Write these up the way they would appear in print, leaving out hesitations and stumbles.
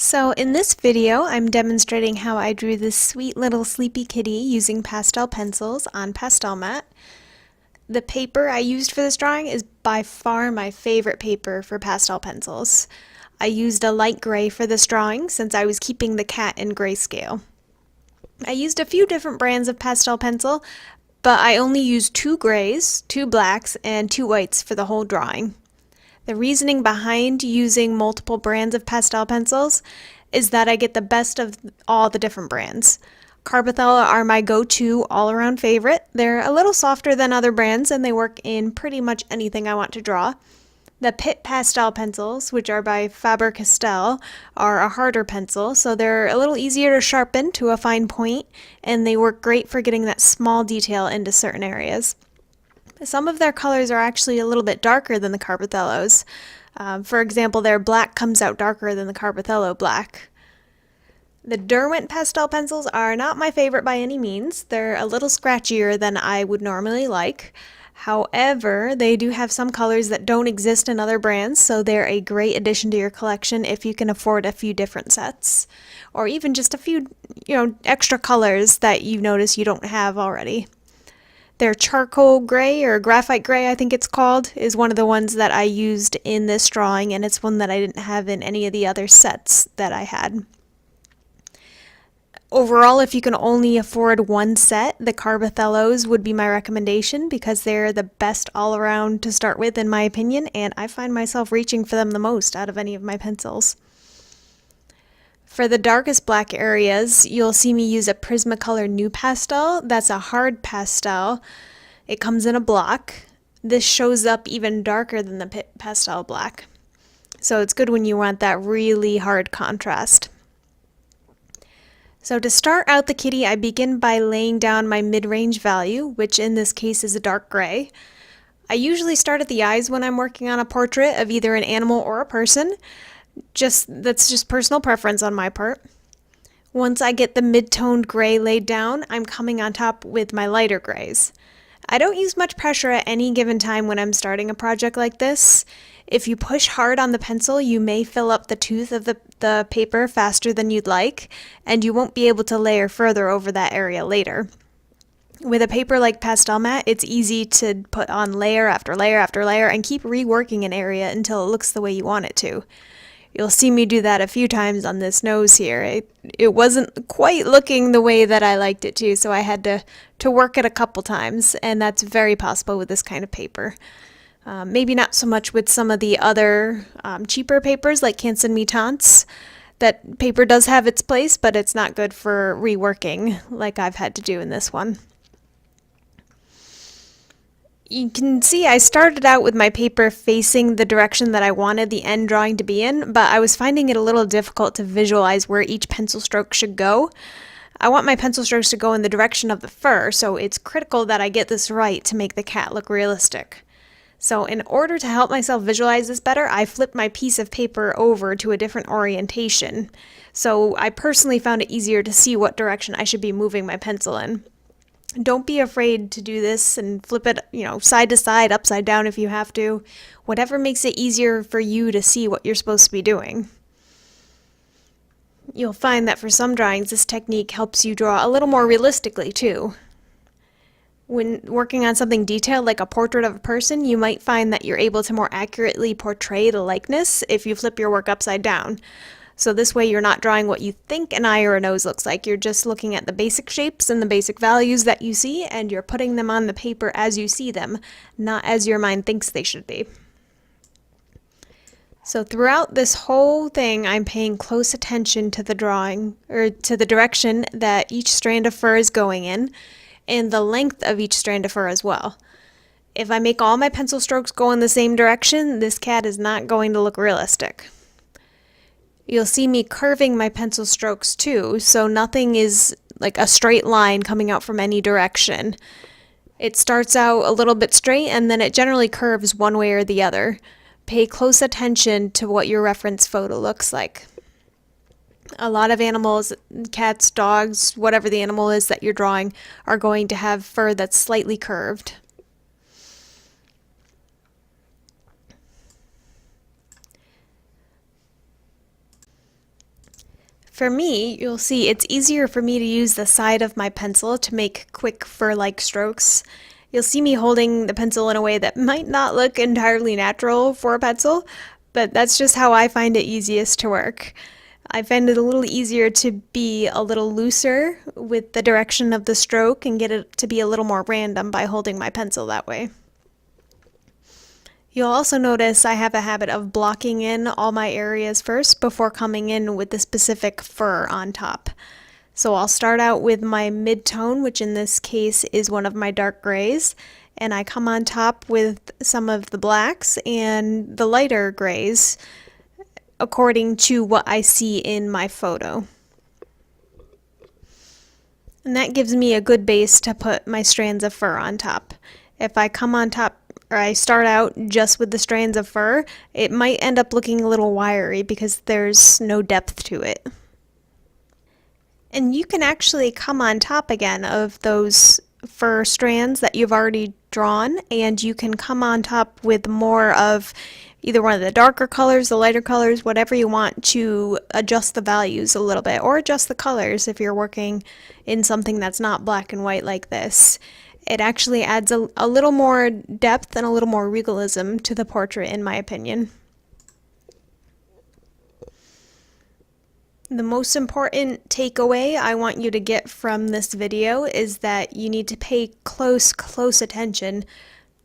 So in this video, I'm demonstrating how I drew this sweet little sleepy kitty using pastel pencils on Pastelmat. The paper I used for this drawing is by far my favorite paper for pastel pencils. I used a light gray for this drawing since I was keeping the cat in grayscale. I used a few different brands of pastel pencil, but I only used 2 grays, 2 blacks, and 2 whites for the whole drawing. The reasoning behind using multiple brands of pastel pencils is that I get the best of all the different brands. Carbothello are my go-to all-around favorite. They're a little softer than other brands and they work in pretty much anything I want to draw. The Pitt pastel pencils, which are by Faber-Castell, are a harder pencil, so they're a little easier to sharpen to a fine point, and they work great for getting that small detail into certain areas. Some of their colors are actually a little bit darker than the Carbothellos. For example, their black comes out darker than the Carbothello black. The Derwent pastel pencils are not my favorite by any means. They're a little scratchier than I would normally like. However, they do have some colors that don't exist in other brands, so they're a great addition to your collection if you can afford a few different sets. Or even just a few, extra colors that you notice you don't have already. Their charcoal gray, or graphite gray I think it's called, is one of the ones that I used in this drawing, and it's one that I didn't have in any of the other sets that I had. Overall, if you can only afford one set, the Carbothellos would be my recommendation because they're the best all around to start with in my opinion, and I find myself reaching for them the most out of any of my pencils. For the darkest black areas, you'll see me use a Prismacolor NuPastel. That's a hard pastel. It comes in a block. This shows up even darker than the pastel black. So it's good when you want that really hard contrast. So to start out the kitty, I begin by laying down my mid-range value, which in this case is a dark gray. I usually start at the eyes when I'm working on a portrait of either an animal or a person. That's just personal preference on my part. Once I get the mid-toned gray laid down, I'm coming on top with my lighter grays. I don't use much pressure at any given time when I'm starting a project like this. If you push hard on the pencil, you may fill up the tooth of the paper faster than you'd like, and you won't be able to layer further over that area later. With a paper like Pastelmat, it's easy to put on layer after layer after layer and keep reworking an area until it looks the way you want it to. You'll see me do that a few times on this nose here. It wasn't quite looking the way that I liked it to, so I had to work it a couple times, and that's very possible with this kind of paper. Maybe not so much with some of the other cheaper papers like Canson Mitants. That paper does have its place, but it's not good for reworking like I've had to do in this one. You can see I started out with my paper facing the direction that I wanted the end drawing to be in, but I was finding it a little difficult to visualize where each pencil stroke should go. I want my pencil strokes to go in the direction of the fur, so it's critical that I get this right to make the cat look realistic. So in order to help myself visualize this better, I flipped my piece of paper over to a different orientation. So I personally found it easier to see what direction I should be moving my pencil in. Don't be afraid to do this and flip it, side to side, upside down if you have to. Whatever makes it easier for you to see what you're supposed to be doing. You'll find that for some drawings, this technique helps you draw a little more realistically too. When working on something detailed like a portrait of a person, you might find that you're able to more accurately portray the likeness if you flip your work upside down. So this way you're not drawing what you think an eye or a nose looks like. You're just looking at the basic shapes and the basic values that you see, and you're putting them on the paper as you see them, not as your mind thinks they should be. So throughout this whole thing, I'm paying close attention to the drawing, or to the direction that each strand of fur is going in, and the length of each strand of fur as well. If I make all my pencil strokes go in the same direction, this cat is not going to look realistic. You'll see me curving my pencil strokes too, so nothing is like a straight line coming out from any direction. It starts out a little bit straight and then it generally curves one way or the other. Pay close attention to what your reference photo looks like. A lot of animals, cats, dogs, whatever the animal is that you're drawing, are going to have fur that's slightly curved. For me, you'll see it's easier for me to use the side of my pencil to make quick fur-like strokes. You'll see me holding the pencil in a way that might not look entirely natural for a pencil, but that's just how I find it easiest to work. I find it a little easier to be a little looser with the direction of the stroke and get it to be a little more random by holding my pencil that way. You'll also notice I have a habit of blocking in all my areas first before coming in with the specific fur on top. So I'll start out with my mid-tone, which in this case is one of my dark grays, and I come on top with some of the blacks and the lighter grays according to what I see in my photo. And that gives me a good base to put my strands of fur on top. If I come on top or I start out just with the strands of fur, it might end up looking a little wiry because there's no depth to it. And you can actually come on top again of those fur strands that you've already drawn, and you can come on top with more of either one of the darker colors, the lighter colors, whatever you want to adjust the values a little bit, or adjust the colors if you're working in something that's not black and white like this. It actually adds a little more depth and a little more realism to the portrait, in my opinion. The most important takeaway I want you to get from this video is that you need to pay close attention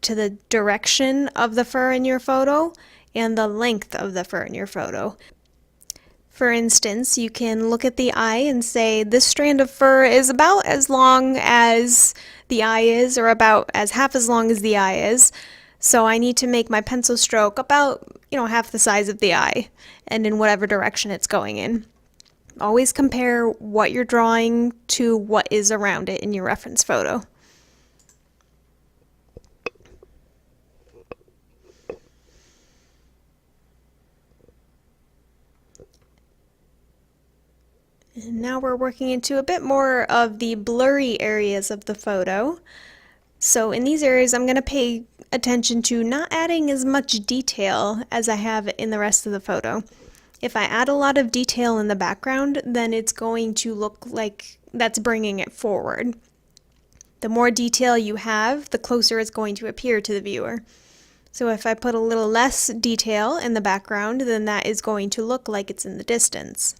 to the direction of the fur in your photo and the length of the fur in your photo. For instance, you can look at the eye and say this strand of fur is about as long as the eye is, or about as half as long as the eye is. So I need to make my pencil stroke about, half the size of the eye, and in whatever direction it's going in. Always compare what you're drawing to what is around it in your reference photo. And now we're working into a bit more of the blurry areas of the photo. So in these areas I'm going to pay attention to not adding as much detail as I have in the rest of the photo. If I add a lot of detail in the background, then it's going to look like that's bringing it forward. The more detail you have, the closer it's going to appear to the viewer. So if I put a little less detail in the background, then that is going to look like it's in the distance.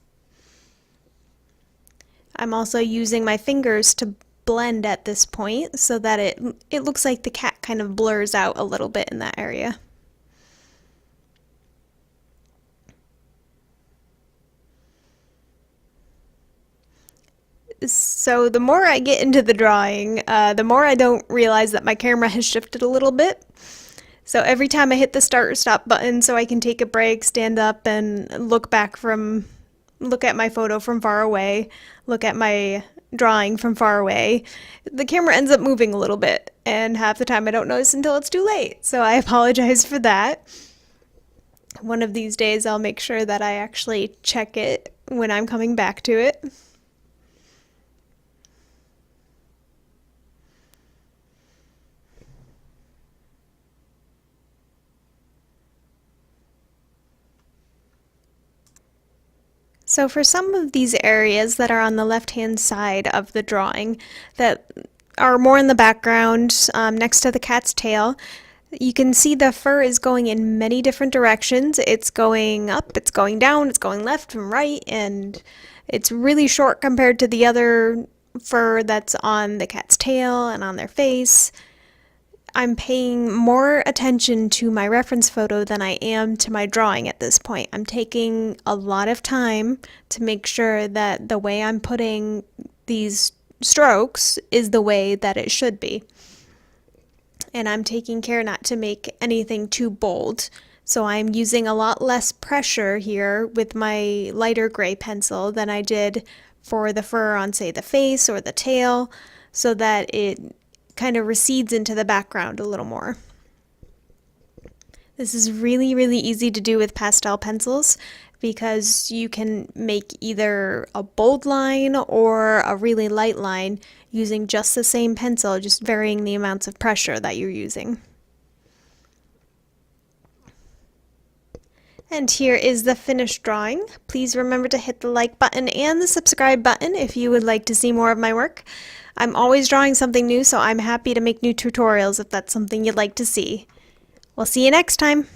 I'm also using my fingers to blend at this point so that it looks like the cat kind of blurs out a little bit in that area. So the more I get into the drawing, the more I don't realize that my camera has shifted a little bit. So every time I hit the start or stop button so I can take a break, stand up, and look at my photo from far away, look at my drawing from far away, the camera ends up moving a little bit, and half the time I don't notice until it's too late. So I apologize for that. One of these days I'll make sure that I actually check it when I'm coming back to it. So for some of these areas that are on the left-hand side of the drawing that are more in the background next to the cat's tail, you can see the fur is going in many different directions. It's going up, it's going down, it's going left and right, and it's really short compared to the other fur that's on the cat's tail and on their face. I'm paying more attention to my reference photo than I am to my drawing at this point. I'm taking a lot of time to make sure that the way I'm putting these strokes is the way that it should be. And I'm taking care not to make anything too bold. So I'm using a lot less pressure here with my lighter gray pencil than I did for the fur on, say, the face or the tail, so that it kind of recedes into the background a little more. This is really easy to do with pastel pencils because you can make either a bold line or a really light line using just the same pencil, just varying the amounts of pressure that you're using. And here is the finished drawing. Please remember to hit the like button and the subscribe button if you would like to see more of my work. I'm always drawing something new, so I'm happy to make new tutorials if that's something you'd like to see. We'll see you next time!